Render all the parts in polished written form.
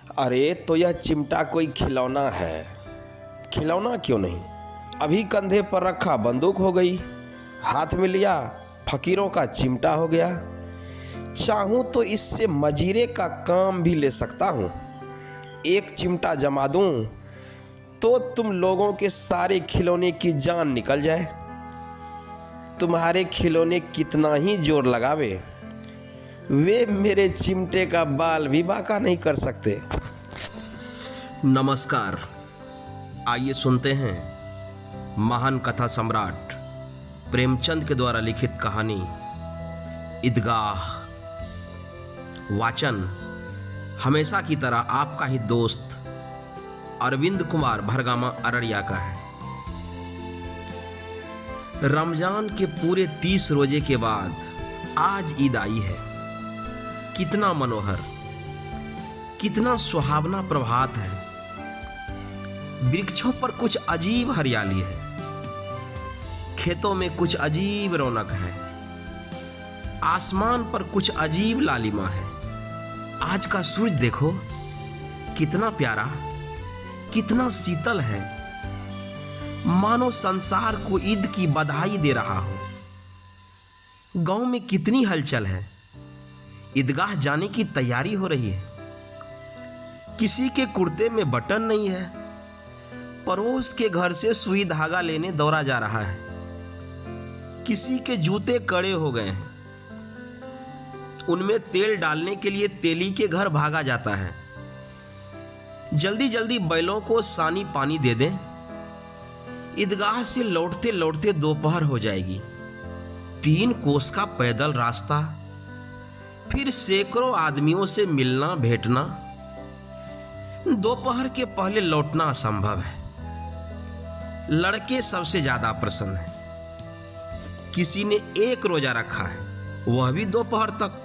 अरे तो यह चिमटा कोई खिलौना है। खिलौना क्यों नहीं, अभी कंधे पर रखा बंदूक हो गई, हाथ में लिया फकीरों का चिमटा हो गया। चाहूं तो इससे मजीरे का काम भी ले सकता हूं। एक चिमटा जमा दूं तो तुम लोगों के सारे खिलौने की जान निकल जाए। तुम्हारे खिलौने कितना ही जोर लगावे, वे मेरे चिमटे का बाल भी बांका नहीं कर सकते। नमस्कार, आइए सुनते हैं महान कथा सम्राट प्रेमचंद के द्वारा लिखित कहानी ईदगाह। वाचन हमेशा की तरह आपका ही दोस्त अरविंद कुमार भरगामा अररिया का है। रमजान के पूरे 30 रोजे के बाद आज ईद आई है। कितना मनोहर, कितना सुहावना प्रभात है। वृक्षों पर कुछ अजीब हरियाली है, खेतों में कुछ अजीब रौनक है, आसमान पर कुछ अजीब लालिमा है। आज का सूरज देखो, कितना प्यारा, कितना शीतल है, मानो संसार को ईद की बधाई दे रहा हो। गांव में कितनी हलचल है, ईदगाह जाने की तैयारी हो रही है। किसी के कुर्ते में बटन नहीं है, पड़ोस के घर से सुई धागा लेने दौड़ा जा रहा है। किसी के जूते कड़े हो गए हैं, उनमें तेल डालने के लिए तेली के घर भागा जाता है। जल्दी जल्दी बैलों को सानी पानी दे दें। ईदगाह से लौटते लौटते दोपहर हो जाएगी। 3 कोस का पैदल रास्ता, फिर सैकड़ों आदमियों से मिलना भेंटना। दोपहर के पहले लौटना असंभव है। लड़के सबसे ज्यादा प्रसन्न हैं। किसी ने 1 रोजा रखा है, वह भी दोपहर तक,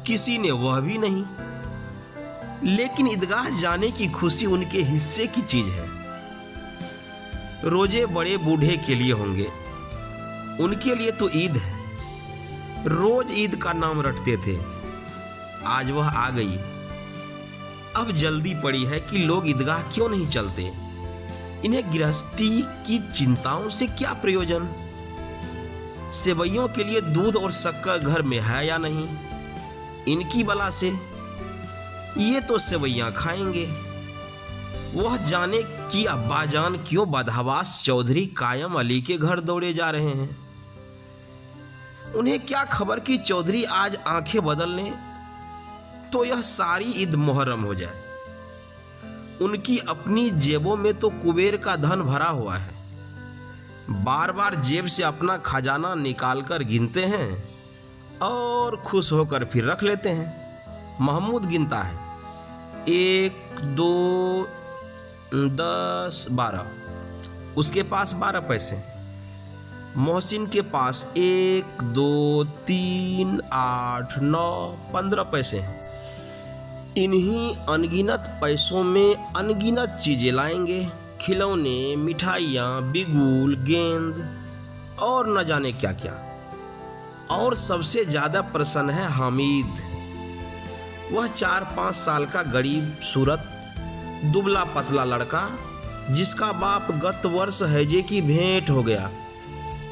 किसी ने वह भी नहीं। लेकिन ईदगाह जाने की खुशी उनके हिस्से की चीज है। रोजे बड़े बूढ़े के लिए होंगे, उनके लिए तो ईद है। रोज ईद का नाम रटते थे, आज वह आ गई। अब जल्दी पड़ी है कि लोग ईदगाह क्यों नहीं चलते। इन्हें गृहस्थी की चिंताओं से क्या प्रयोजन। सेवैयों के लिए दूध और शक्कर घर में है या नहीं, इनकी बला से ये तो सेवैयां खाएंगे। वह जाने कि अब्बाजान क्यों बदहवास चौधरी कायम अली के घर दौड़े जा रहे हैं। उन्हें क्या खबर कि चौधरी आज आंखें बदल लें तो यह सारी ईद मुहर्रम हो जाए। उनकी अपनी जेबों में तो कुबेर का धन भरा हुआ है। बार बार जेब से अपना खजाना निकालकर गिनते हैं और खुश होकर फिर रख लेते हैं। महमूद गिनता है 1 2 10 12, उसके पास 12 पैसे। मोहसिन के पास 1 2 3 8 9 15 पैसे हैं। इन्हीं अनगिनत पैसों में अनगिनत चीजें लाएंगे, खिलौने, मिठाइयाँ, बिगुल, गेंद और न जाने क्या क्या। और सबसे ज्यादा प्रसन्न है हामिद। वह 4-5 साल का गरीब सूरत दुबला पतला लड़का, जिसका बाप गत वर्ष हैजे की भेंट हो गया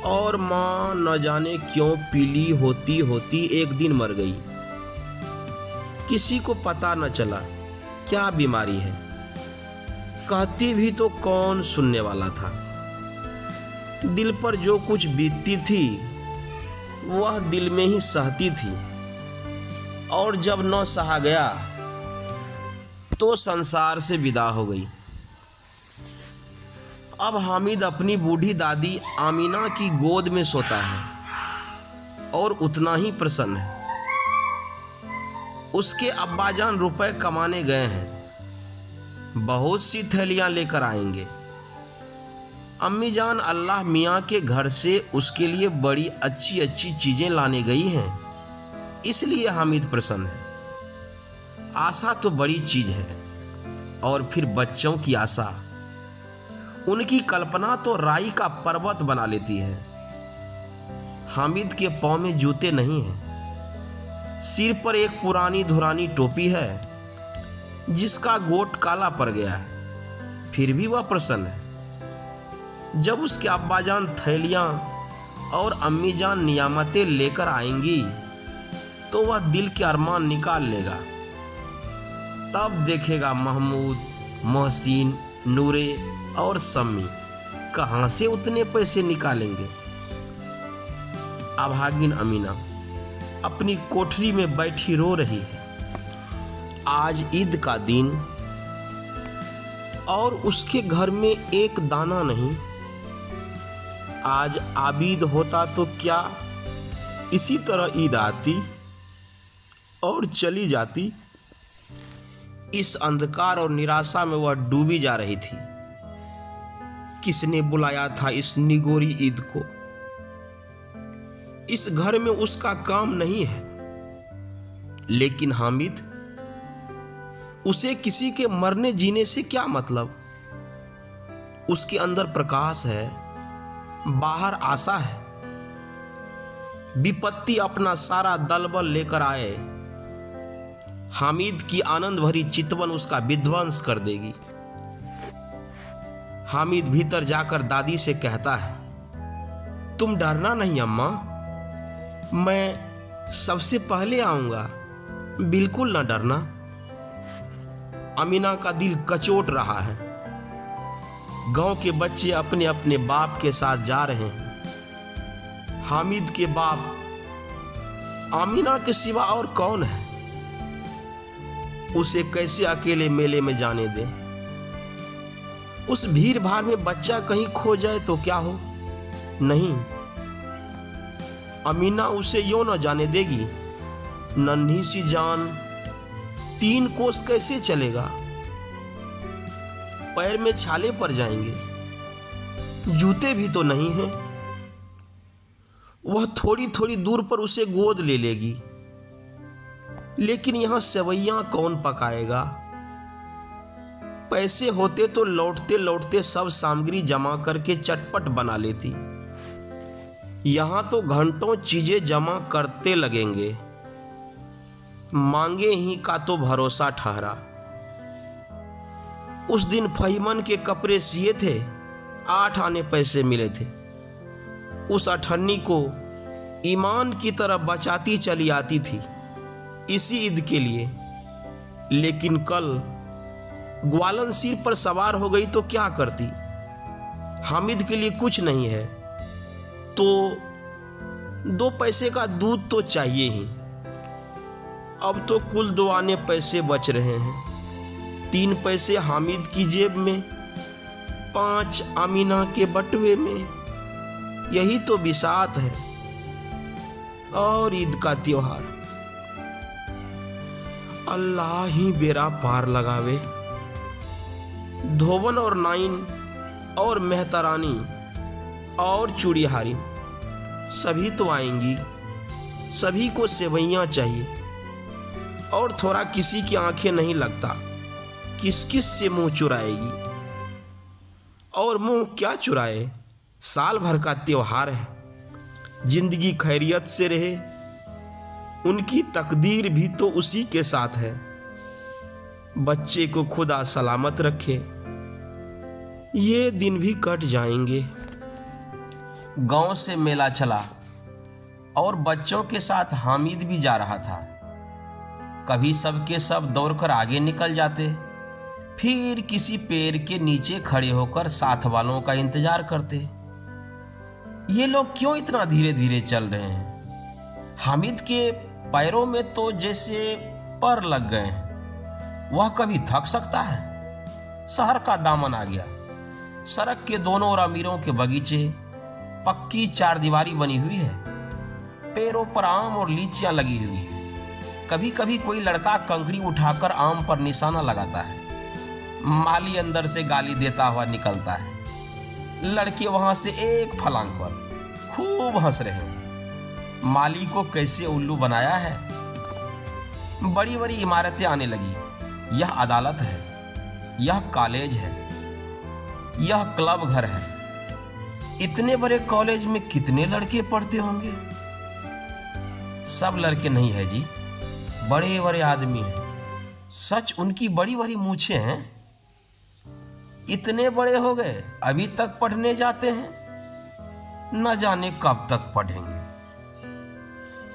और मां न जाने क्यों पीली होती होती एक दिन मर गई। किसी को पता न चला क्या बीमारी है, कहती भी तो कौन सुनने वाला था। दिल पर जो कुछ बीतती थी वह दिल में ही सहती थी, और जब न सहा गया तो संसार से विदा हो गई। अब हामिद अपनी बूढ़ी दादी आमीना की गोद में सोता है और उतना ही प्रसन्न है। उसके अब्बाजान रुपए कमाने गए हैं, बहुत सी थैलियां लेकर आएंगे। अम्मी जान अल्लाह मियाँ के घर से उसके लिए बड़ी अच्छी अच्छी चीजें लाने गई हैं, इसलिए हामिद प्रसन्न है। आशा तो बड़ी चीज है, और फिर बच्चों की आशा, उनकी कल्पना तो राई का पर्वत बना लेती है। हामिद के पांव में जूते नहीं हैं, सिर पर एक पुरानी धुरानी टोपी है, जिसका गोट काला पड़ गया है, फिर भी वह प्रसन्न है। जब उसके अब्बाजान थैलियां और अम्मीजान नियामतें लेकर आएंगी तो वह दिल के अरमान निकाल लेगा। तब देखेगा महमूद, मोहसिन, नूरे और सम्मी कहां से उतने पैसे निकालेंगे। अभागिन अमीना अपनी कोठरी में बैठी रो रही है। आज ईद का दिन और उसके घर में एक दाना नहीं। आज आबिद होता तो क्या इसी तरह ईद आती और चली जाती। इस अंधकार और निराशा में वह डूबी जा रही थी। किसने बुलाया था इस निगोरी ईद को? इस घर में उसका काम नहीं है, लेकिन हामिद, उसे किसी के मरने जीने से क्या मतलब? उसके अंदर प्रकाश है, बाहर आशा है। विपत्ति अपना सारा दलबल लेकर आए, हामिद की आनंद भरी चितवन उसका विध्वंस कर देगी। हामिद भीतर जाकर दादी से कहता है, तुम डरना नहीं अम्मा, मैं सबसे पहले आऊंगा, बिल्कुल ना डरना। अमीना का दिल कचोट रहा है। गांव के बच्चे अपने अपने बाप के साथ जा रहे हैं। हामिद के बाप अमीना के सिवा और कौन है? उसे कैसे अकेले मेले में जाने दे? उस भीड़ भाड़ में बच्चा कहीं खो जाए तो क्या हो? नहीं, अमीना उसे यूं न जाने देगी। नन्ही सी जान 3 कोस कैसे चलेगा? पैर में छाले पड़ जाएंगे, जूते भी तो नहीं हैं। वह थोड़ी थोड़ी दूर पर उसे गोद ले लेगी, लेकिन यहां सेवैयां कौन पकाएगा? पैसे होते तो लौटते लौटते सब सामग्री जमा करके चटपट बना लेती। यहां तो घंटों चीजें जमा करते लगेंगे। मांगे ही का तो भरोसा ठहरा। उस दिन फहीमन के कपड़े सिए थे, 8 आने पैसे मिले थे। उस अठन्नी को ईमान की तरह बचाती चली आती थी इसी ईद के लिए। लेकिन कल ग्वालन सिर पर सवार हो गई तो क्या करती? हामिद के लिए कुछ नहीं है तो 2 पैसे का दूध तो चाहिए ही। अब तो कुल 2 आने पैसे बच रहे हैं। 3 पैसे हामिद की जेब में, 5 अमीना के बटुए में। यही तो बिसात है और ईद का त्योहार। अल्लाह ही बेरा पार लगावे। धोबन और नाइन और मेहतरानी और चूड़ीहारी सभी तो आएंगी। सभी को सेवैयां चाहिए और थोड़ा किसी की आंखें नहीं लगता। किस किस से मुंह चुराएगी? और मुंह क्या चुराए? साल भर का त्योहार है। जिंदगी खैरियत से रहे, उनकी तकदीर भी तो उसी के साथ है। बच्चे को खुदा सलामत रखे। ये दिन भी कट जाएंगे। गांव से मेला चला और बच्चों के साथ हामिद भी जा रहा था। कभी सबके सब दौड़कर आगे निकल जाते, फिर किसी पेड़ के नीचे खड़े होकर साथ वालों का इंतजार करते। ये लोग क्यों इतना धीरे धीरे चल रहे हैं? हामिद के पैरों में तो जैसे पर लग गए हैं। वह कभी थक सकता है? शहर का दामन आ गया। सड़क के दोनों ओर अमीरों के बगीचे, पक्की 4 दीवारी बनी हुई है। पेड़ों पर आम और लीचियां लगी हुई है। कभी कभी कोई लड़का कंकड़ी उठाकर आम पर निशाना लगाता है। माली अंदर से गाली देता हुआ निकलता है। लड़के वहां से एक फलांग पर खूब हंस रहे हैं। माली को कैसे उल्लू बनाया है। बड़ी बड़ी इमारतें आने लगी। यह अदालत है, यह कॉलेज है, यह क्लब घर है। इतने बड़े कॉलेज में कितने लड़के पढ़ते होंगे? सब लड़के नहीं है जी, बड़े बड़े आदमी हैं। सच उनकी बड़ी बड़ी मूछें हैं, इतने बड़े हो गए अभी तक पढ़ने जाते हैं, न जाने कब तक पढ़ेंगे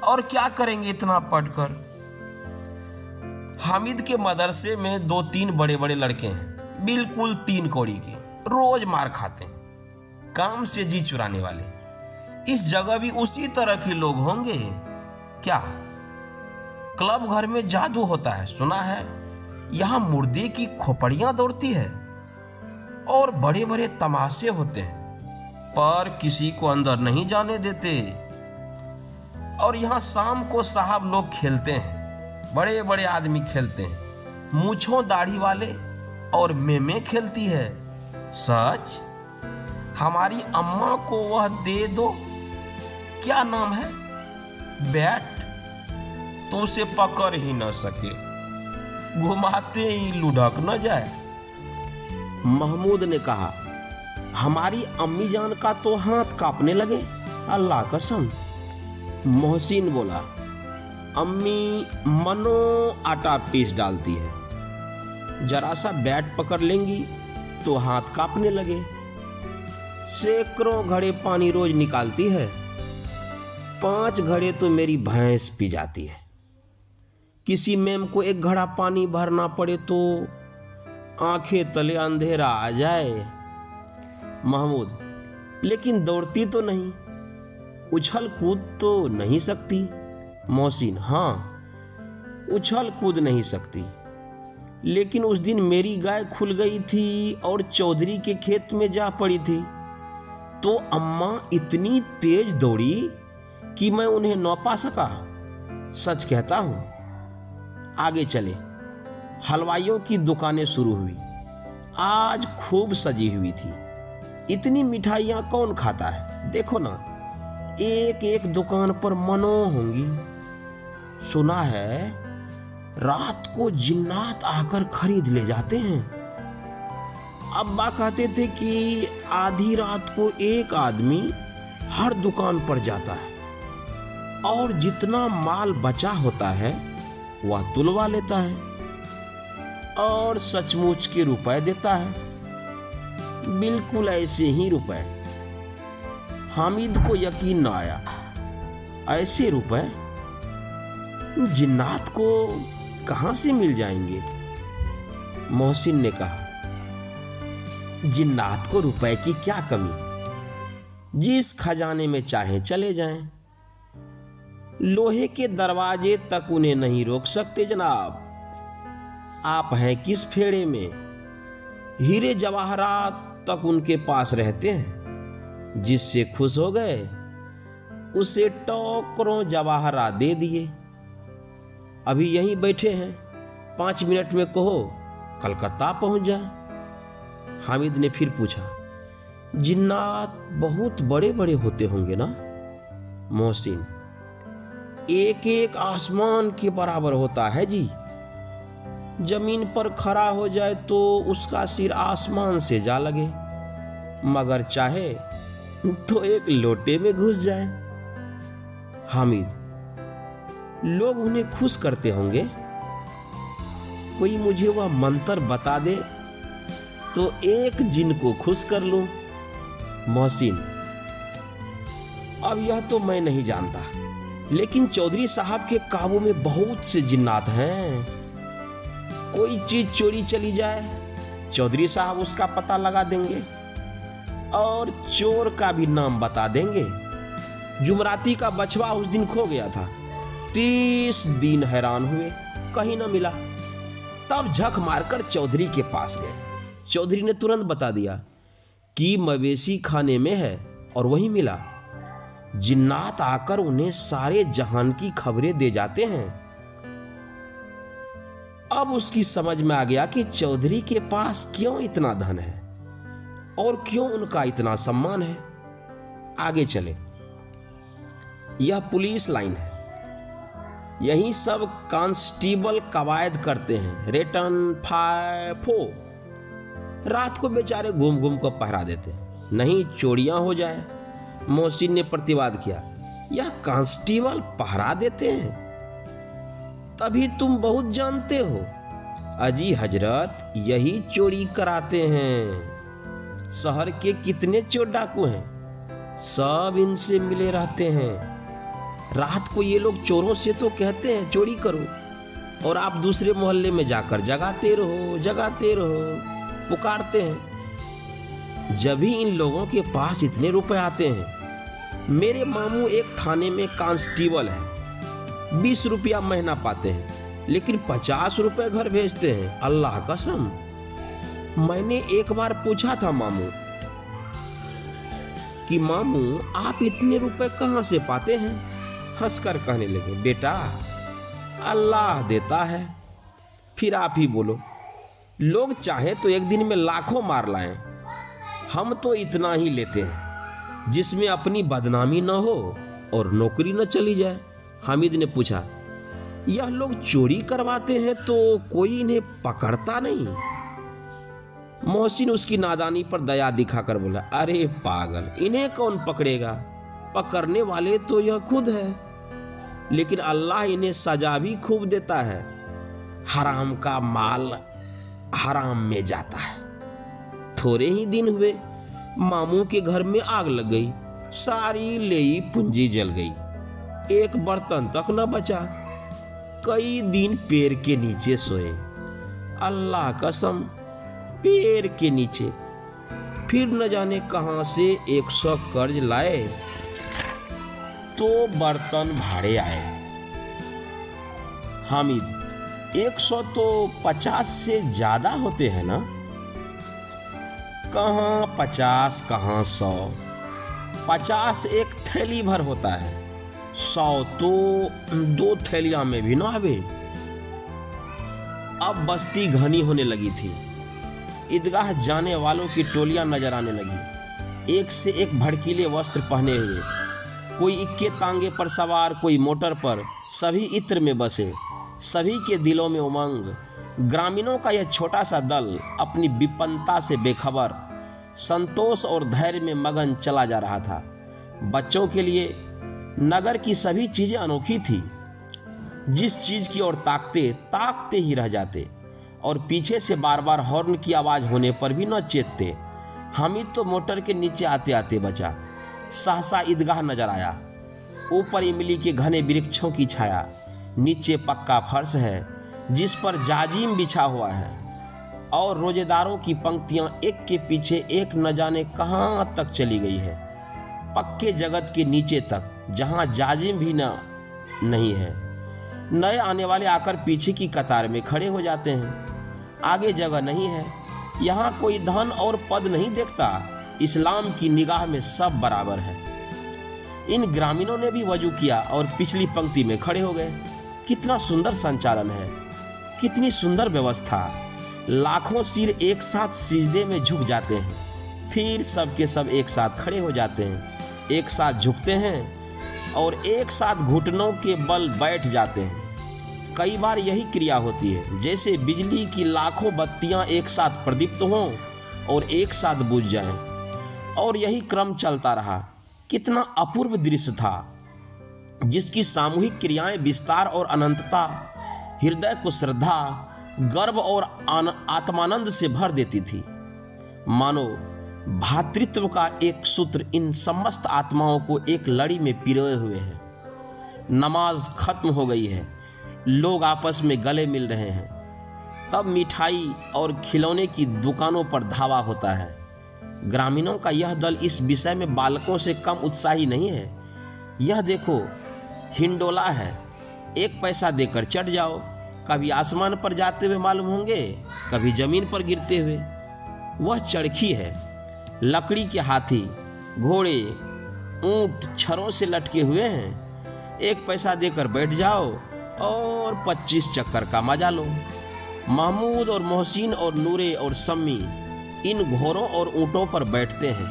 और क्या करेंगे इतना पढ़कर। हामिद के मदरसे में 2-3 बड़े बड़े लड़के हैं, बिल्कुल 3 कौड़ी के, रोज मार खाते हैं, काम से जी चुराने वाले। इस जगह भी उसी तरह के लोग होंगे क्या? क्लब घर में जादू होता है, सुना है। यहां मुर्दे की खोपड़ियां दौड़ती है और बड़े बड़े तमाशे होते हैं, पर किसी को अंदर नहीं जाने देते। और यहाँ शाम को साहब लोग खेलते हैं, बड़े बड़े आदमी खेलते हैं, मूंछों दाढ़ी वाले, और मेमे खेलती है। सच हमारी अम्मा को वह दे दो, क्या नाम है, बैट, तो उसे पकड़ ही न सके, घुमाते ही लुढ़क न जाए। महमूद ने कहा, हमारी अम्मी जान का तो हाथ कांपने लगे, अल्लाह कसम। मोहसिन बोला, अम्मी मनो आटा पीस डालती है, जरा सा बैट पकड़ लेंगी तो हाथ कांपने लगे। सैकड़ों घड़े पानी रोज निकालती है, 5 घड़े तो मेरी भैंस पी जाती है। किसी मेम को 1 घड़ा पानी भरना पड़े तो आंखें तले अंधेरा आ जाए। महमूद, लेकिन दौड़ती तो नहीं, उछल कूद तो नहीं सकती। मोहसिन, हाँ उछल कूद नहीं सकती, लेकिन उस दिन मेरी गाय खुल गई थी और चौधरी के खेत में जा पड़ी थी, तो अम्मा इतनी तेज दौड़ी कि मैं उन्हें न पा सका। सच कहता हूं। आगे चले। हलवाइयों की दुकानें शुरू हुई, आज खूब सजी हुई थी। इतनी मिठाइयां कौन खाता है, देखो ना, एक एक दुकान पर मनो होंगी। सुना है रात को जिन्नात आकर खरीद ले जाते हैं। अब्बा कहते थे कि आधी रात को एक आदमी हर दुकान पर जाता है और जितना माल बचा होता है वह तुलवा लेता है और सचमुच के रुपए देता है। बिल्कुल ऐसे ही रुपए। हामिद को यकीन न आया, ऐसे रुपए जिन्नात को कहां से मिल जाएंगे। मोहसिन ने कहा, जिन्नात को रुपए की क्या कमी, जिस खजाने में चाहे चले जाएं, लोहे के दरवाजे तक उन्हें नहीं रोक सकते जनाब। आप हैं किस फेड़े में, हीरे जवाहरात तक उनके पास रहते हैं। जिससे खुश हो गए उसे टोकरों जवाहरात दे दिए। अभी यहीं बैठे हैं, 5 मिनट में कहो कलकत्ता पहुंच जाए। हामिद ने फिर पूछा, जिन्नात बहुत बड़े बड़े होते होंगे ना। मोहसिन, एक एक आसमान के बराबर होता है जी। जमीन पर खड़ा हो जाए तो उसका सिर आसमान से जा लगे, मगर चाहे तो एक लोटे में घुस जाए। हामिद, लोग उन्हें खुश करते होंगे, कोई मुझे वह मंत्र बता दे तो एक जिन को खुश कर लूं। मोहसिन, अब यह तो मैं नहीं जानता, लेकिन चौधरी साहब के काबू में बहुत से जिन्नात हैं। कोई चीज चोरी चली जाए, चौधरी साहब उसका पता लगा देंगे और चोर का भी नाम बता देंगे। जुमराती का बछवा उस दिन खो गया था, 30 दिन हैरान हुए, कहीं ना मिला। तब झक मारकर चौधरी के पास गए। चौधरी ने तुरंत बता दिया कि मवेशी खाने में है और वहीं मिला। जिन्नात आकर उन्हें सारे जहान की खबरें दे जाते हैं। अब उसकी समझ में आ गया कि चौधरी के पास क्यों इतना धन है और क्यों उनका इतना सम्मान है। आगे चले। यह पुलिस लाइन है, यही सब कांस्टेबल कवायद करते हैं, रेटन फायफो। रात को बेचारे घूम घूम कर पहरा देते हैं, नहीं चोरियां हो जाए। मोहसिन ने प्रतिवाद किया, यह कांस्टेबल पहरा देते हैं, तभी तुम बहुत जानते हो। अजी हजरत, यही चोरी कराते हैं। शहर के कितने चोर डाकू हैं, सब इनसे मिले रहते हैं। रात को ये लोग चोरों से तो कहते हैं चोरी करो, और आप दूसरे मोहल्ले में जाकर जगाते रहो, पुकारते हैं। जब भी इन लोगों के पास इतने रुपए आते हैं, मेरे मामू एक थाने में कांस्टेबल है, 20 रुपया महीना पाते हैं, लेकिन 50 रुपए घर भेजते हैं। अल्लाह कसम, मैंने एक बार पूछा था मामू कि मामू आप इतने रुपए कहां से पाते हैं? हंसकर कहने लगे, बेटा अल्लाह देता है, फिर आप ही बोलो। लोग चाहे तो एक दिन में लाखों मार लाएं, हम तो इतना ही लेते हैं जिसमें अपनी बदनामी न हो और नौकरी न चली जाए। हामिद ने पूछा, यह लोग चोरी करवाते हैं तो कोई इन्हें पकड़ता नहीं? मोहसिन उसकी नादानी पर दया दिखाकर बोला, अरे पागल, इन्हें कौन पकड़ेगा? पकड़ने वाले तो यह खुद है, लेकिन अल्लाह इन्हें सजा भी खूब देता है। हराम का माल हराम में जाता है। थोड़े ही दिन हुए, मामू के घर में आग लग गई, सारी लेई पूंजी जल गई, एक बर्तन तक न बचा। कई दिन पेड़ के नीचे सोए, अल्लाह कसम, पेड़ के नीचे। फिर न जाने कहां से 100 कर्ज लाए तो बर्तन भाड़े आए। हामिद, 100 तो 50 से ज्यादा होते हैं ना? कहां 50, कहां 100। 50 एक थैली भर होता है, 100 तो 2 थैलियां में भी ना आवे। अब बस्ती घनी होने लगी थी, ईदगाह जाने वालों की टोलियां नजर आने लगी, एक से एक भड़कीले वस्त्र पहने हुए, कोई इक्के तांगे पर सवार, कोई मोटर पर। सभी इत्र में बसे, सभी के दिलों में उमंग। ग्रामीणों का यह छोटा सा दल अपनी विपन्नता से बेखबर, संतोष और धैर्य में मगन चला जा रहा था। बच्चों के लिए नगर की सभी चीजें अनोखी थी। जिस चीज की ओर ताकते ही रह जाते, और पीछे से बार बार हॉर्न की आवाज होने पर भी न चेतते। हामिद तो मोटर के नीचे आते आते बचा। सहसा ईदगाह नजर आया। ऊपर इमली के घने वृक्षों की छाया, नीचे पक्का फर्श है जिस पर जाजिम बिछा हुआ है, और रोजेदारों की पंक्तियां एक के पीछे एक न जाने कहां तक चली गई है, पक्के जगत के नीचे तक, जहां जाजिम भी नहीं है। नए आने वाले आकर पीछे की कतार में खड़े हो जाते हैं। आगे जगह नहीं है। यहाँ कोई धन और पद नहीं देखता। इस्लाम की निगाह में सब बराबर है। इन ग्रामीणों ने भी वजू किया और पिछली पंक्ति में खड़े हो गए। कितना सुंदर संचालन है, कितनी सुंदर व्यवस्था। लाखों सिर एक साथ सिजदे में झुक जाते हैं, फिर सब के सब एक साथ खड़े हो जाते हैं, एक साथ झुकते हैं और एक साथ घुटनों के बल बैठ जाते हैं। कई बार यही क्रिया होती है, जैसे बिजली की लाखों बत्तियां एक साथ प्रदीप्त हों और एक साथ बुझ जाएं, और यही क्रम चलता रहा। कितना अपूर्व दृश्य था, जिसकी सामूहिक क्रियाएं विस्तार और अनंतता हृदय को श्रद्धा, गर्व और आत्मानंद से भर देती थी। मानो भातृत्व का एक सूत्र इन समस्त आत्माओं को एक लड़ी में पिरोए हुए है। नमाज खत्म हो गई है, लोग आपस में गले मिल रहे हैं। तब मिठाई और खिलौने की दुकानों पर धावा होता है। ग्रामीणों का यह दल इस विषय में बालकों से कम उत्साही नहीं है। यह देखो, हिंडोला है, 1 पैसा देकर चढ़ जाओ। कभी आसमान पर जाते हुए मालूम होंगे, कभी जमीन पर गिरते हुए। वह चरखी है, लकड़ी के हाथी, घोड़े, ऊंट छरों से लटके हुए हैं। 1 पैसा देकर बैठ जाओ और 25 चक्कर का मजा लो। महमूद और मोहसिन और नूरे और सम्मी इन घोड़ों और ऊंटों पर बैठते हैं।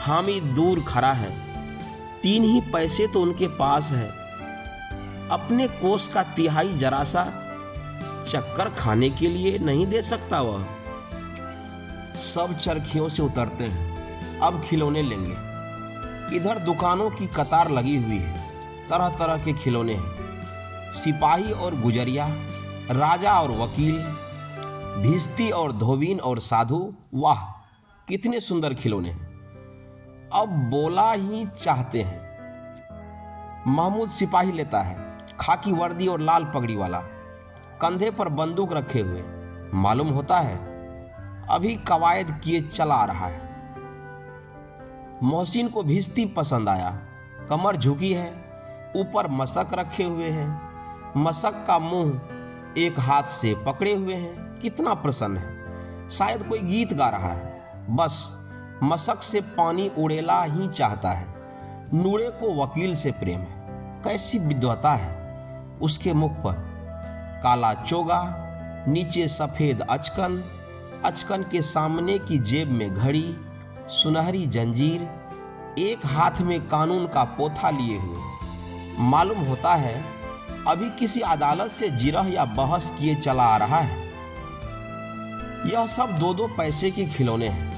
हामिद दूर खड़ा है, 3 ही पैसे तो उनके पास है। अपने कोष का तिहाई जरा सा चक्कर खाने के लिए नहीं दे सकता वह। सब चरखियों से उतरते हैं, अब खिलौने लेंगे। इधर दुकानों की कतार लगी हुई है, तरह तरह के खिलौने हैं। सिपाही और गुजरिया, राजा और वकील, भिस्ती और धोबीन और साधु, वाह कितने सुंदर खिलौने हैं। अब बोला ही चाहते हैं। महमूद सिपाही लेता है, खाकी वर्दी और लाल पगड़ी वाला, कंधे पर बंदूक रखे हुए। मालूम होता है अभी कवायद किए चला आ रहा है। मोहसिन को भिस्ती पसंद आया। कमर झुकी है, ऊपर मशक रखे हुए हैं। मशक का मुंह एक हाथ से पकड़े हुए हैं। कितना प्रसन्न है, शायद कोई गीत गा रहा है। बस मशक से पानी उड़ेला ही चाहता है। नूरे को वकील से प्रेम है। कैसी विद्वता है उसके मुख पर। काला चोगा, नीचे सफेद अचकन, अचकन के सामने की जेब में घड़ी, सुनहरी जंजीर, एक हाथ में कानून का पोथा लिए हुए। मालूम होता है अभी किसी अदालत से जिरह या बहस किए चला आ रहा है। यह सब 2-2 पैसे के खिलौने हैं।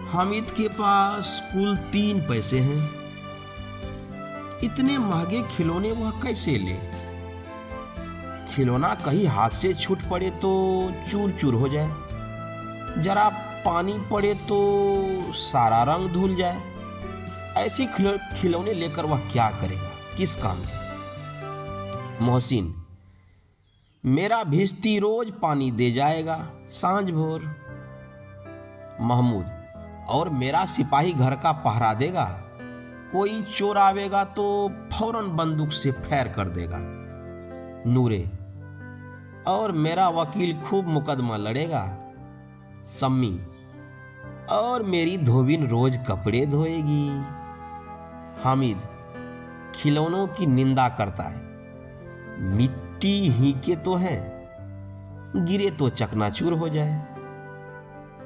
हामिद के पास कुल 3 पैसे हैं। इतने महंगे खिलौने वह कैसे ले? खिलौना कहीं हाथ से छूट पड़े तो चूर चूर हो जाए, जरा पानी पड़े तो सारा रंग धुल जाए। ऐसे खिलौने लेकर वह क्या करेगा, किस काम के? मोहसिन, मेरा भिस्ती रोज पानी दे जाएगा सांझ भोर। महमूद, और मेरा सिपाही घर का पहरा देगा। कोई चोर आवेगा तो फौरन बंदूक से फैर कर देगा। नूरे, और मेरा वकील खूब मुकदमा लड़ेगा। सम्मी, और मेरी धोबिन रोज कपड़े धोएगी। हामिद खिलौनों की निंदा करता है। मिट्टी ही के तो हैं, गिरे तो चकनाचूर हो जाए।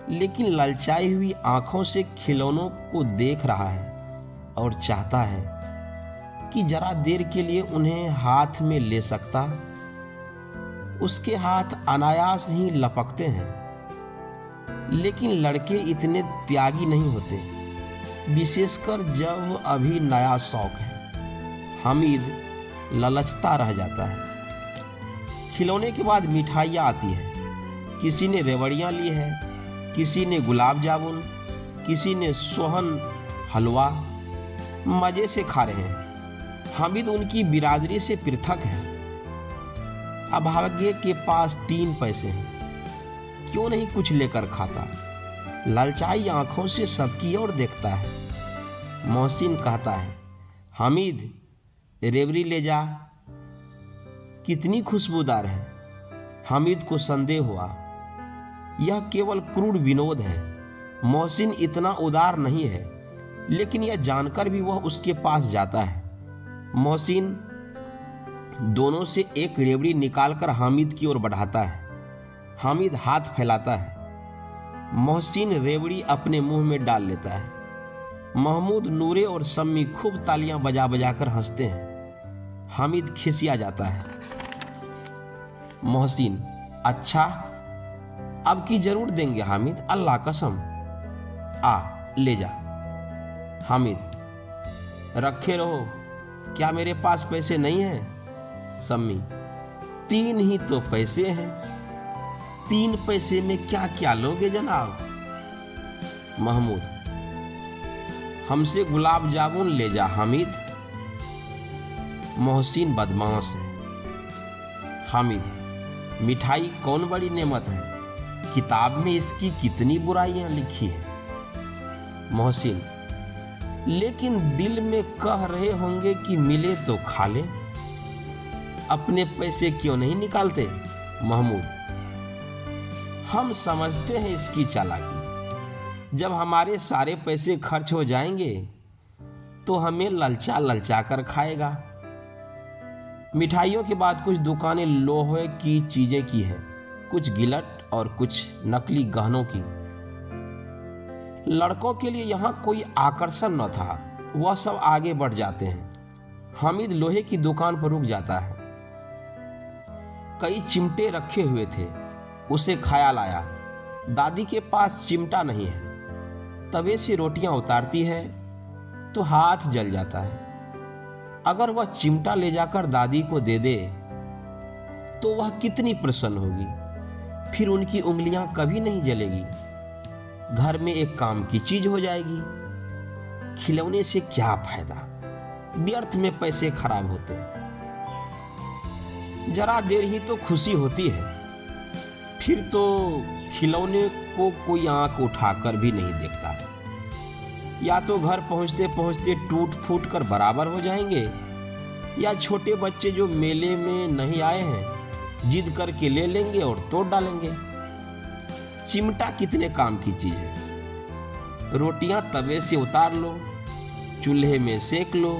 लेकिन ललचाई हुई आंखों से खिलौनों को देख रहा है और चाहता है कि जरा देर के लिए उन्हें हाथ में ले सकता। उसके हाथ अनायास ही लपकते हैं। लेकिन लड़के इतने त्यागी नहीं होते, विशेषकर जब अभी नया शौक है। हामिद ललचता रह जाता है। खिलौने के बाद मिठाइयाँ आती है। किसी ने रेवड़ियाँ ली है, किसी ने गुलाब जामुन, किसी ने सोहन हलवा। मजे से खा रहे हैं। हामिद उनकी बिरादरी से पृथक है। अभागे के पास 3 पैसे हैं, क्यों नहीं कुछ लेकर खाता? ललचाई आंखों से सबकी ओर देखता है। मोहसिन कहता है, हामिद रेवड़ी ले जा, कितनी खुशबूदार है। हामिद को संदेह हुआ, यह केवल क्रूर विनोद है। मोहसिन इतना उदार नहीं है, लेकिन यह जानकर भी वह उसके पास जाता है। मोहसिन दोनों से एक रेवड़ी निकालकर हामिद की ओर बढ़ाता है। हामिद हाथ फैलाता है। मोहसिन रेवड़ी अपने मुंह में डाल लेता है। महमूद, नूरे और सम्मी खूब तालियां बजा बजा कर हंसते हैं। हामिद खिसिया जाता है। मोहसिन, अच्छा अब की जरूर देंगे हामिद, अल्लाह कसम। आ ले जा। हामिद, रखे रहो, क्या मेरे पास पैसे नहीं हैं? सम्मी, 3 ही तो पैसे हैं। 3 पैसे में क्या क्या लोगे जनाब? महमूद, हमसे गुलाब जामुन ले जा हामिद। मोहसिन बदमाश है। हामिद, मिठाई कौन बड़ी नेमत है, किताब में इसकी कितनी बुराइयां लिखी है। मोहसिन, लेकिन दिल में कह रहे होंगे कि मिले तो खा ले, अपने पैसे क्यों नहीं निकालते? महमूद, हम समझते हैं इसकी चालाकी। जब हमारे सारे पैसे खर्च हो जाएंगे तो हमें ललचा ललचा कर खाएगा। मिठाइयों के बाद कुछ दुकानें लोहे की चीजें की हैं, कुछ गिलट और कुछ नकली गहनों की। लड़कों के लिए यहाँ कोई आकर्षण न था, वह सब आगे बढ़ जाते हैं। हामिद लोहे की दुकान पर रुक जाता है। कई चिमटे रखे हुए थे। उसे ख्याल आया, दादी के पास चिमटा नहीं है। तवे से रोटियां उतारती है तो हाथ जल जाता है। अगर वह चिमटा ले जाकर दादी को दे दे तो वह कितनी प्रसन्न होगी। फिर उनकी उंगलियां कभी नहीं जलेगी। घर में एक काम की चीज हो जाएगी। खिलौने से क्या फायदा, व्यर्थ में पैसे खराब होते। जरा देर ही तो खुशी होती है, फिर तो खिलौने को कोई आंख उठाकर भी नहीं देखता। या तो घर पहुंचते पहुंचते टूट फूट कर बराबर हो जाएंगे, या छोटे बच्चे जो मेले में नहीं आए हैं जिद करके ले लेंगे और तोड़ डालेंगे। चिमटा कितने काम की चीज है। रोटियां तवे से उतार लो, चूल्हे में सेक लो।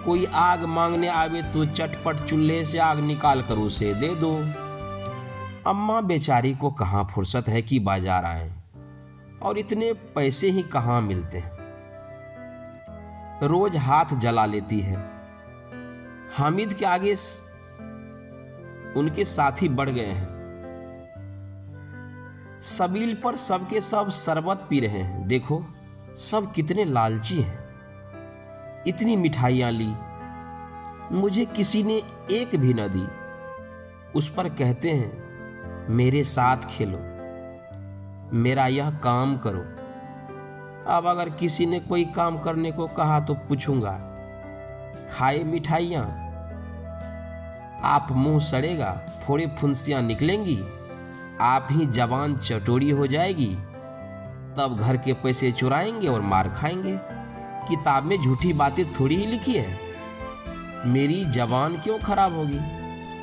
कोई आग मांगने आवे तो चटपट चूल्हे से आग निकाल कर उसे दे दो। अम्मा बेचारी को कहाँ फुर्सत है कि बाजार आए, और इतने पैसे ही कहाँ मिलते हैं। रोज हाथ जला लेती है। हामिद के आगे उनके साथी बढ़ गए हैं। सबील पर सबके सब शरबत पी रहे हैं। देखो सब कितने लालची हैं। इतनी मिठाइयां ली, मुझे किसी ने एक भी न दी। उस पर कहते हैं मेरे साथ खेलो, मेरा यह काम करो। अब अगर किसी ने कोई काम करने को कहा तो पूछूंगा, खाए मिठाइयां, आप मुंह सड़ेगा, फोड़े फुंसियां निकलेंगी, आप ही जबान चटोरी हो जाएगी, तब घर के पैसे चुराएंगे और मार खाएंगे। किताब में झूठी बातें थोड़ी ही लिखी है। मेरी जबान क्यों खराब होगी।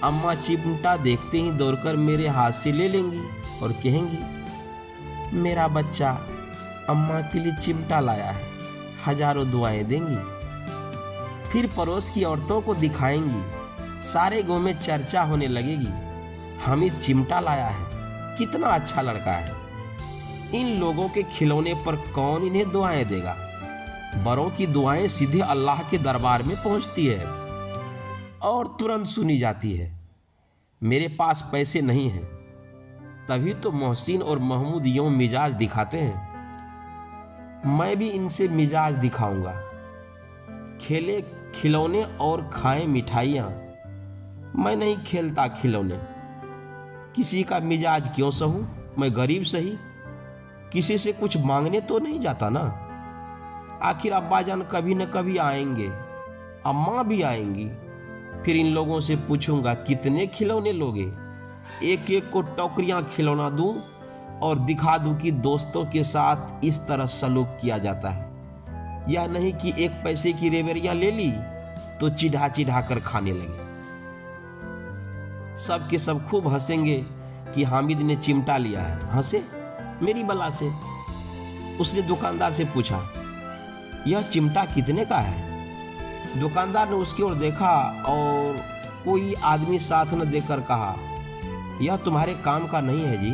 अम्मा चिमटा देखते ही दौड़कर मेरे हाथ से ले लेंगी और कहेंगी मेरा बच्चा अम्मा के लिए चिमटा लाया है, हजारों दुआएं देंगी। फिर पड़ोस की औरतों को दिखाएंगी, सारे गांव में चर्चा होने लगेगी, हामिद चिमटा लाया है, कितना अच्छा लड़का है। इन लोगों के खिलौने पर कौन इन्हें दुआएं देगा। बड़ों की दुआएं सीधे अल्लाह के दरबार में पहुंचती है और तुरंत सुनी जाती है। मेरे पास पैसे नहीं हैं, तभी तो मोहसिन और महमूद यूं मिजाज दिखाते हैं। मैं भी इनसे मिजाज दिखाऊंगा। खेले खिलौने और खाएं मिठाइयां। मैं नहीं खेलता खिलौने। किसी का मिजाज क्यों सहूं, मैं गरीब सही, किसी से कुछ मांगने तो नहीं जाता ना। आखिर अब्बाजान कभी न कभी आएंगे, अम्मा भी आएंगी। फिर इन लोगों से पूछूंगा कितने खिलौने लोगे। एक एक को टोकरियां खिलौना दूं और दिखा दूं कि दोस्तों के साथ इस तरह सलूक किया जाता है। या नहीं कि एक पैसे की रेवड़ियां ले ली तो चिढ़ा चिढ़ा कर खाने लगे। सब के सब खूब हंसेंगे कि हामिद ने चिमटा लिया है। हंसे मेरी बला से। उसने दुकानदार से पूछा यह चिमटा कितने का है। दुकानदार ने उसकी ओर देखा और कोई आदमी साथ न देकर कहा यह तुम्हारे काम का नहीं है जी।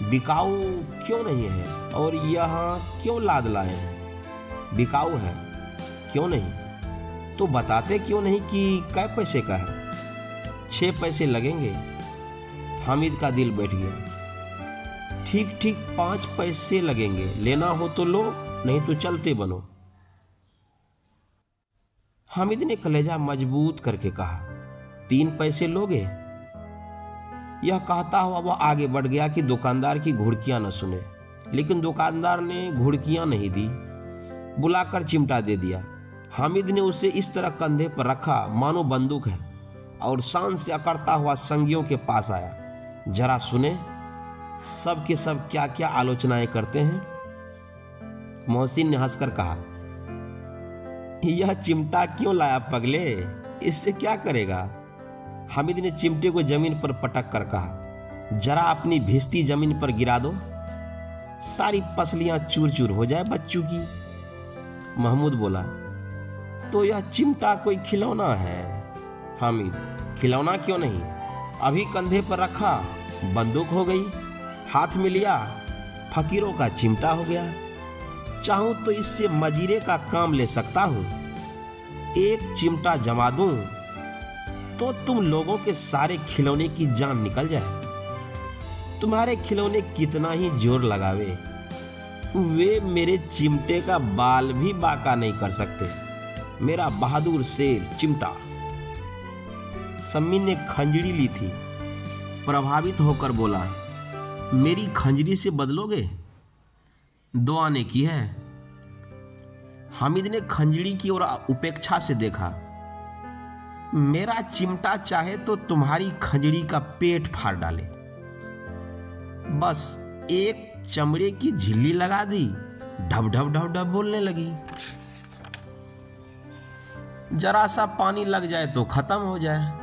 बिकाऊ क्यों नहीं है और यहाँ क्यों लाद लाए हैं। बिकाऊ है क्यों नहीं तो बताते क्यों नहीं कि कै पैसे का है। 6 पैसे लगेंगे। हामिद का दिल बैठ गया। ठीक ठीक 5 पैसे लगेंगे, लेना हो तो लो, नहीं तो चलते बनो। हामिद ने कलेजा मजबूत करके कहा 3 पैसे लोगे। यह कहता हुआ वह आगे बढ़ गया कि दुकानदार की घुड़कियां न सुने। लेकिन दुकानदार ने घुड़कियां नहीं दी, बुलाकर चिमटा दे दिया। हामिद ने उसे इस तरह कंधे पर रखा मानो बंदूक है और शान से अकड़ता हुआ संगियों के पास आया। जरा सुने सब के सब क्या क्या आलोचनाएं करते हैं। मोहसिन ने हंसकर कहा यह चिमटा क्यों लाया पगले, इससे क्या करेगा। हामिद ने चिमटे को जमीन पर पटक कर कहा जरा अपनी भिस्ती जमीन पर गिरा दो, सारी पसलियां चूर चूर हो जाए बच्चों की। महमूद बोला तो यह चिमटा कोई खिलौना है। हामिद खिलौना क्यों नहीं, अभी कंधे पर रखा बंदूक हो गई, हाथ में लिया फकीरों का चिमटा हो गया। चाहूं तो इससे मजीरे का काम ले सकता हूं। एक चिमटा जमा दूं तो तुम लोगों के सारे खिलौने की जान निकल जाए। तुम्हारे खिलौने कितना ही जोर लगावे, वे मेरे चिमटे का बाल भी बाका नहीं कर सकते। मेरा बहादुर शेर चिमटा। सम्मी ने खंजड़ी ली थी, प्रभावित होकर बोला, मेरी खंजरी से बदलोगे? 2 आने की है। हामिद ने खंजरी की ओर उपेक्षा से देखा। मेरा चिमटा चाहे तो तुम्हारी खंजरी का पेट फाड़ डाले। बस एक चमड़े की झिल्ली लगा दी, ढब ढब ढब ढब बोलने लगी। जरा सा पानी लग जाए तो खत्म हो जाए।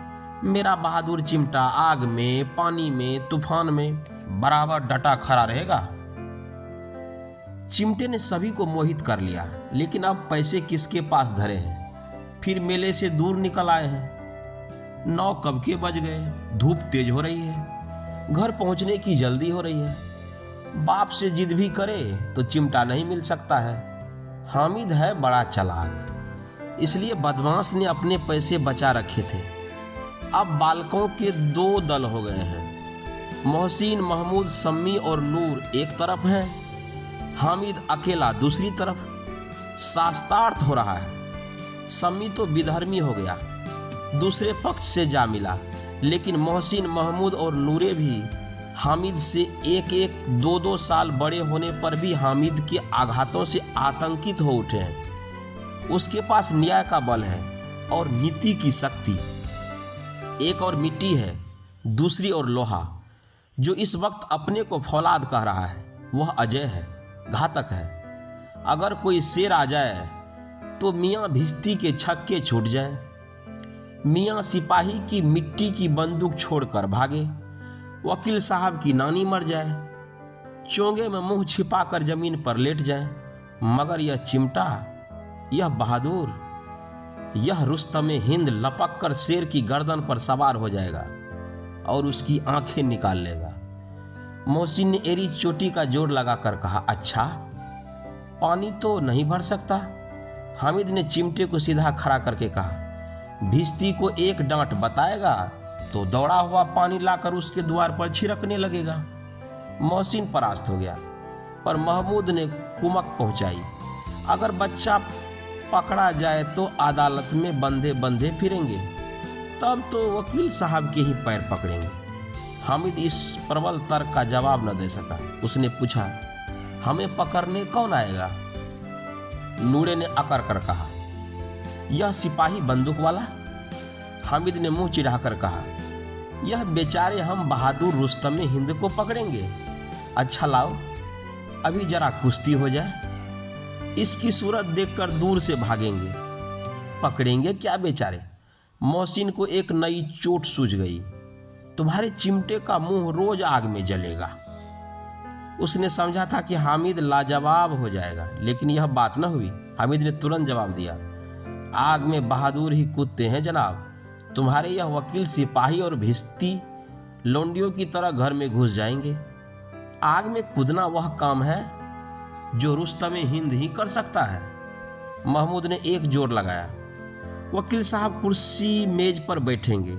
मेरा बहादुर चिमटा आग में, पानी में, तूफान में बराबर डटा खड़ा रहेगा। चिमटे ने सभी को मोहित कर लिया, लेकिन अब पैसे किसके पास धरे हैं। फिर मेले से दूर निकल आए हैं। 9 कब के बज गए, धूप तेज हो रही है, घर पहुंचने की जल्दी हो रही है। बाप से जिद भी करे तो चिमटा नहीं मिल सकता है। हामिद है बड़ा चालाक, इसलिए बदमाश ने अपने पैसे बचा रखे थे। अब बालकों के 2 दल हो गए हैं। मोहसिन, महमूद, सम्मी और नूर एक तरफ हैं, हामिद अकेला दूसरी तरफ। शास्त्रार्थ हो रहा है। सम्मी तो विधर्मी हो गया, दूसरे पक्ष से जा मिला, लेकिन मोहसिन, महमूद और नूरे भी हामिद से 1-1, 2-2 साल बड़े होने पर भी हामिद के आघातों से आतंकित हो उठे हैं। उसके पास न्याय का बल है और नीति की शक्ति। एक और मिट्टी है, दूसरी और लोहा। जो इस वक्त अपने को फौलाद कह रहा है वह अजय है, घातक है। अगर कोई शेर आ जाए तो मियाँ भिश्ती के छक्के छूट जाए, मियाँ सिपाही की मिट्टी की बंदूक छोड़कर भागे, वकील साहब की नानी मर जाए, चोंगे में मुंह छिपाकर जमीन पर लेट जाए, मगर यह चिमटा, यह बहादुर, यह रुस्तमे हिंद लपक कर शेर की गर्दन पर सवार हो जाएगा और उसकी आंखें निकाल लेगा। मोहसिन ने एरी चोटी का जोर लगाकर कहा, अच्छा, पानी तो नहीं भर सकता। हामिद ने चिमटे को सीधा खड़ा करके कहा, भिश्ती को एक डांट बताएगा तो दौड़ा हुआ पानी लाकर उसके द्वार पर छिड़कने लगेगा। मोहसिन परास्त हो गया, पर महमूद ने कुमक पहुंचाई, अगर बच्चा पकड़ा जाए तो अदालत में बंधे बंधे फिरेंगे, तब तो वकील साहब के ही पैर पकड़ेंगे। हामिद इस प्रबल तर्क का जवाब न दे सका। उसने पूछा, हमें पकड़ने कौन आएगा? नूरे ने अकर कर कहा, यह सिपाही बंदूक वाला। हामिद ने मुंह चिढ़ाकर कहा, यह बेचारे हम बहादुर रुस्तम हिंद को पकड़ेंगे। अच्छा लाओ, अभी जरा कुश्ती हो जाए, इसकी सूरत देखकर दूर से भागेंगे। पकड़ेंगे क्या बेचारे? मोहसिन को एक नई चोट सूझ गई। तुम्हारे चिमटे का मुंह रोज आग में जलेगा। उसने समझा था कि हामिद लाजवाब हो जाएगा, लेकिन यह बात न हुई। हामिद ने तुरंत जवाब दिया, आग में बहादुर ही कूदते हैं जनाब। तुम्हारे यह वकील सिपाही और भिश्ती लोंडियों की तरह घर में घुस जाएंगे। आग में कूदना वह काम है जो रुस्तम हिंद ही कर सकता है। महमूद ने एक जोर लगाया, वकील साहब कुर्सी मेज पर बैठेंगे,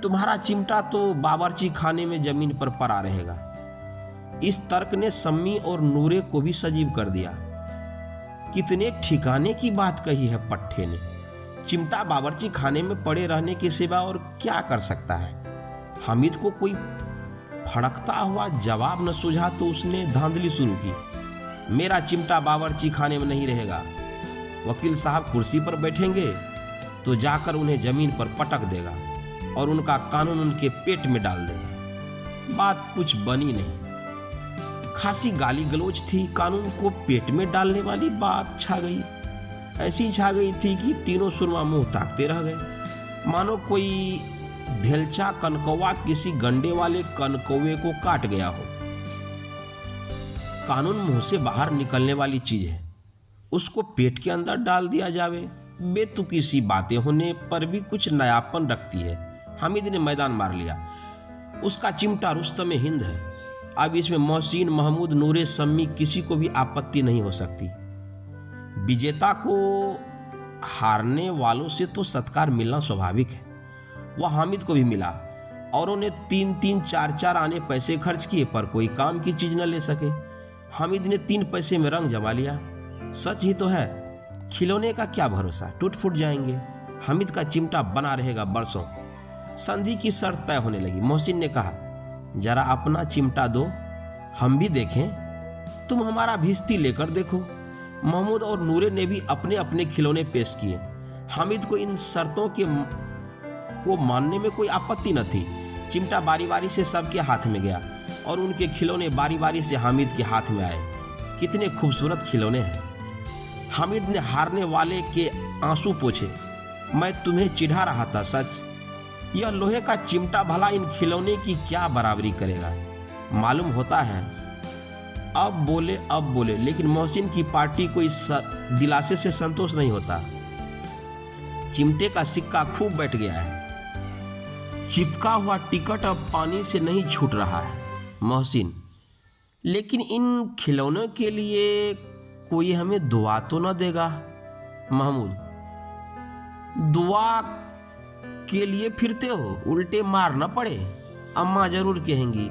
तुम्हारा चिमटा तो बावर्ची खाने में जमीन पर पड़ा रहेगा। इस तर्क ने सम्मी और नूरे को भी सजीव कर दिया। कितने ठिकाने की बात कही है पट्टे ने। चिमटा बावर्ची खाने में पड़े रहने के सिवा और क्या कर सकता है? हामिद को कोई फड़कता हुआ जवाब न सूझा तो उसने धांधली शुरू की, मेरा चिमटा बावर्ची खाने में नहीं रहेगा। वकील साहब कुर्सी पर बैठेंगे तो जाकर उन्हें जमीन पर पटक देगा और उनका कानून उनके पेट में डाल देगा। बात कुछ बनी नहीं, खासी गाली गलोच थी। कानून को पेट में डालने वाली बात छा गई, ऐसी छा गई थी कि तीनों सुरमा मुंह ताकते रह गए, मानो कोई ढेलचा कनकौवा किसी गंडे वाले कनकौवे को काट गया हो। कानून मुंह से बाहर निकलने वाली चीज है, उसको पेट के अंदर डाल दिया जावे, बेतुकी सी बातें होने पर भी कुछ नयापन रखती है। हामिद ने मैदान मार लिया। उसका चिमटा रुस्तम हिंद है। अब इसमें मोहसिन, महमूद, नूरे, सम्मी किसी को भी आपत्ति नहीं हो सकती। विजेता को हारने वालों से तो सत्कार मिलना स्वाभाविक है। वह हामिद को भी मिला। औरों ने 3-3, 4-4 आने पैसे खर्च किए पर कोई काम की चीज न ले सके। हामिद ने 3 पैसे में रंग जमा लिया। सच ही तो है, खिलौने का क्या भरोसा, टूट फूट जाएंगे। हामिद का चिमटा बना रहेगा बरसों। संधि की शर्त तय होने लगी। मोहसिन ने कहा, जरा अपना चिमटा दो, हम भी देखें। तुम हमारा भिश्ती लेकर देखो। महमूद और नूरे ने भी अपने अपने खिलौने पेश किए। हामिद को इन शर्तों को मानने में कोई आपत्ति न थी। चिमटा बारी बारी से सबके हाथ में गया और उनके खिलौने बारी बारी से हामिद के हाथ में आए। कितने खूबसूरत खिलौने हैं। हामिद ने हारने वाले के आंसू पोंछे। मैं तुम्हें चिढ़ा रहा था, सच। यह लोहे का चिमटा भला इन खिलौने की क्या बराबरी करेगा। मालूम होता है अब बोले, लेकिन मोहसिन की पार्टी को इस दिलासे से संतोष नहीं होता। चिमटे का सिक्का खूब बैठ गया है। चिपका हुआ टिकट अब पानी से नहीं छूट रहा है। मोहसिन, लेकिन इन खिलौनों के लिए कोई हमें दुआ तो न देगा। महमूद, दुआ के लिए फिरते हो, उल्टे मार न पड़े। अम्मा जरूर कहेंगी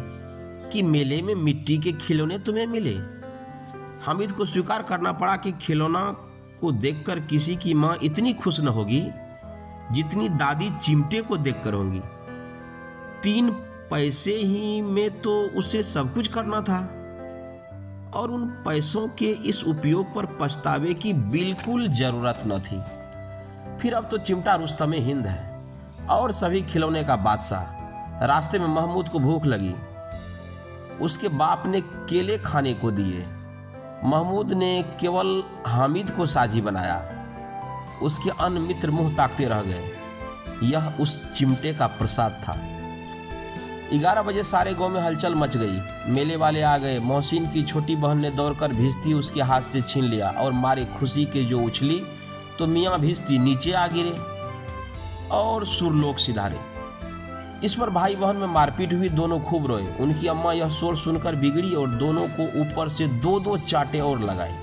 कि मेले में मिट्टी के खिलौने तुम्हें मिले। हामिद को स्वीकार करना पड़ा कि खिलौना को देखकर किसी की माँ इतनी खुश न होगी जितनी दादी चिमटे को देखकर होंगी। 3 पैसे ही में तो उसे सब कुछ करना था और उन पैसों के इस उपयोग पर पछतावे की बिल्कुल जरूरत न थी। फिर अब तो चिमटा रुस्तमे हिंद है और सभी खिलौने का बादशाह। रास्ते में महमूद को भूख लगी। उसके बाप ने केले खाने को दिए। महमूद ने केवल हामिद को साझी बनाया। उसके अन्य मित्र मुंह ताकते रह गए। यह उस चिमटे का प्रसाद था। 11 बजे सारे गांव में हलचल मच गई। मेले वाले आ गए। मोहसिन की छोटी बहन ने दौड़कर भिश्ती उसके हाथ से छीन लिया और मारे खुशी के जो उछली तो मियाँ भिश्ती नीचे आ गिरे और सुरलोक सिधारे। इस पर भाई बहन में मारपीट हुई। दोनों खूब रोए। उनकी अम्मा यह शोर सुनकर बिगड़ी और दोनों को ऊपर से 2-2 चाटे और लगाए।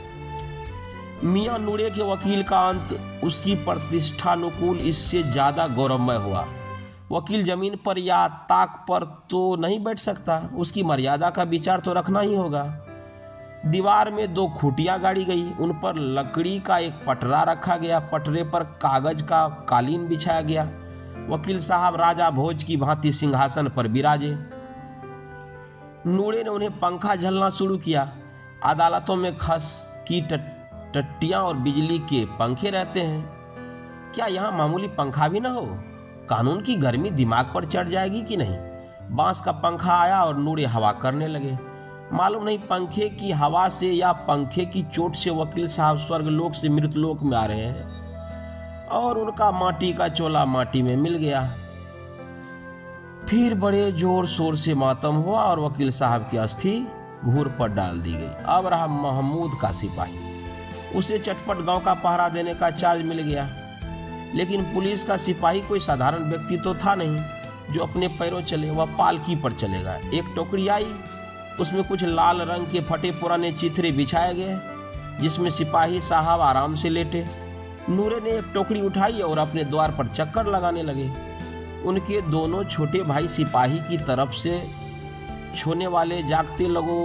मियाँ नूरे के वकील का अंत उसकी प्रतिष्ठानुकूल इससे ज्यादा गौरवमय हुआ। वकील जमीन पर या ताक पर तो नहीं बैठ सकता। उसकी मर्यादा का विचार तो रखना ही होगा। दीवार में 2 खूंटियां गाड़ी गई। उन पर लकड़ी का एक पटरा रखा गया। पटरे पर कागज का कालीन बिछाया गया। वकील साहब राजा भोज की भांति सिंहासन पर विराजे। नूरे ने उन्हें पंखा झलना शुरू किया। अदालतों में खस की टट्टियां और बिजली के पंखे रहते हैं। क्या यहाँ मामूली पंखा भी ना हो? कानून की गर्मी दिमाग पर चढ़ जाएगी कि नहीं। बांस का पंखा आया और नूरे हवा करने लगे। मालूम नहीं पंखे की हवा से या पंखे की चोट से वकील साहब स्वर्गलोक से मृतलोक में आ रहे हैं और उनका माटी का चोला माटी में मिल गया। फिर बड़े जोर शोर से मातम हुआ और वकील साहब की अस्थि घूर पर डाल दी गई। अब रहा महमूद का सिपाही। उसे चटपट गांव का पहरा देने का चार्ज मिल गया। लेकिन पुलिस का सिपाही कोई साधारण व्यक्ति तो था नहीं जो अपने पैरों चले। वह पालकी पर चलेगा। एक टोकरी आई। उसमें कुछ लाल रंग के फटे पुराने चिथरे बिछाए गए जिसमें सिपाही साहब आराम से लेटे। नूरे ने एक टोकरी उठाई और अपने द्वार पर चक्कर लगाने लगे। उनके दोनों छोटे भाई सिपाही की तरफ से छोने वाले जागते लगो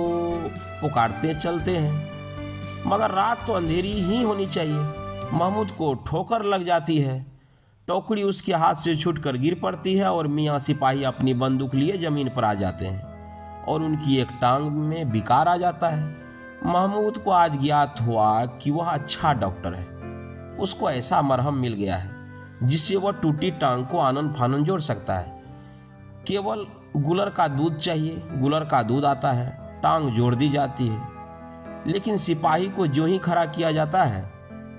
पुकारते चलते हैं। मगर रात तो अंधेरी ही होनी चाहिए। महमूद को ठोकर लग जाती है। टोकरी उसके हाथ से छूटकर गिर पड़ती है और मियाँ सिपाही अपनी बंदूक लिए जमीन पर आ जाते हैं और उनकी एक टांग में विकार आ जाता है। महमूद को आज ज्ञात हुआ कि वह अच्छा डॉक्टर है। उसको ऐसा मरहम मिल गया है जिससे वह टूटी टांग को आनन फानन जोड़ सकता है। केवल गुलर का दूध चाहिए। गुलर का दूध आता है, टांग जोड़ दी जाती है। लेकिन सिपाही को जो ही खड़ा किया जाता है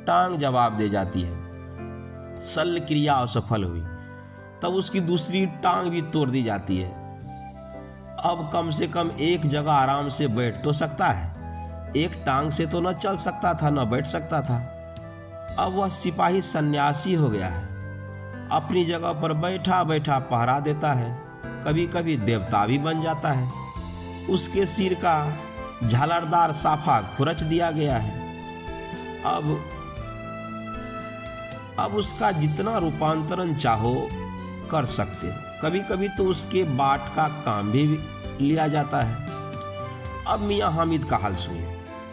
टांग जवाब दे जाती है। शल्य क्रिया असफल हुई तब उसकी दूसरी टांग भी तोड़ दी जाती है। अब कम से कम एक जगह आराम से बैठ तो सकता है। एक टांग से तो न चल सकता था न बैठ सकता था। अब वह सिपाही सन्यासी हो गया है। अपनी जगह पर बैठा बैठा पहरा देता है। कभी कभी देवता भी बन जाता है। उसके सिर का झालरदार साफा खुरच दिया गया है। अब उसका जितना रूपांतरण चाहो कर सकते हो। कभी कभी तो उसके बाट का काम भी लिया जाता है। अब मियाँ हामिद का हाल सुनिए।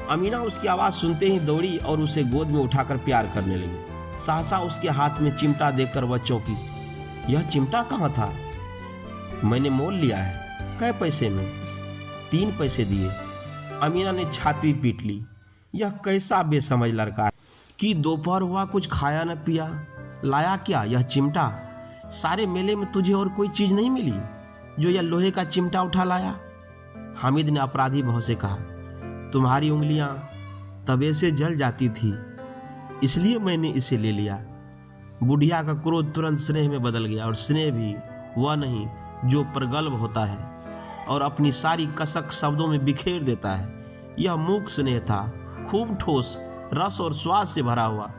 अमीना उसकी आवाज सुनते ही दौड़ी और उसे गोद में उठाकर प्यार करने लगी। सहसा उसके हाथ में चिमटा देखकर वह चौंकी। यह चिमटा कहाँ था? मैंने मोल लिया है। कै पैसे में? 3 पैसे दिए। अमीना ने छाती पीट ली। यह कैसा बेसमझ लड़का है कि दोपहर हुआ कुछ खाया न पिया। लाया क्या? यह चिमटा। सारे मेले में तुझे और कोई चीज नहीं मिली जो यह लोहे का चिमटा उठा लाया? हामिद ने अपराधी भाव से कहा, तुम्हारी उंगलियां तवे से जल जाती थी, इसलिए मैंने इसे ले लिया। बुढ़िया का क्रोध तुरंत स्नेह में बदल गया, और स्नेह भी वह नहीं जो प्रगल्भ होता है और अपनी सारी कसक शब्दों में बिखेर देता है। यह मूक स्नेह था, खूब ठोस, रस और स्वाद से भरा हुआ।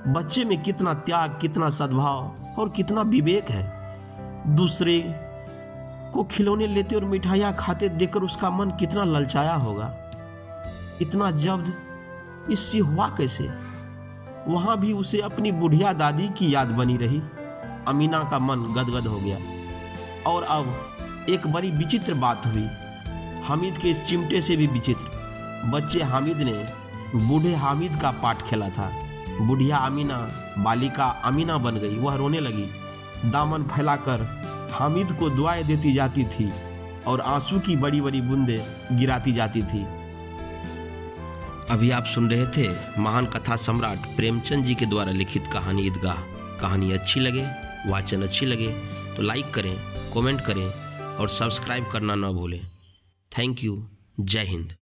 बच्चे में कितना त्याग, कितना सद्भाव और कितना विवेक है। दूसरे को खिलौने लेते और मिठाइयाँ खाते देखकर उसका मन कितना ललचाया होगा। इतना जब्त इससे हुआ कैसे? वहां भी उसे अपनी बुढ़िया दादी की याद बनी रही। अमीना का मन गदगद हो गया। और अब एक बड़ी विचित्र बात हुई, हामिद के इस चिमटे से भी विचित्र। बच्चे हामिद ने बूढ़े हामिद का पाठ खेला था। बुढ़िया अमीना बालिका अमीना बन गई। वह रोने लगी, दामन फैलाकर हामिद को दुआएं देती जाती थी और आंसू की बड़ी बड़ी बूंदें गिराती जाती थी। अभी आप सुन रहे थे महान कथा सम्राट प्रेमचंद जी के द्वारा लिखित कहानी ईदगाह। कहानी अच्छी लगे, वाचन अच्छी लगे तो लाइक करें, कमेंट करें और सब्सक्राइब करना न भूलें। Thank you. जय हिंद।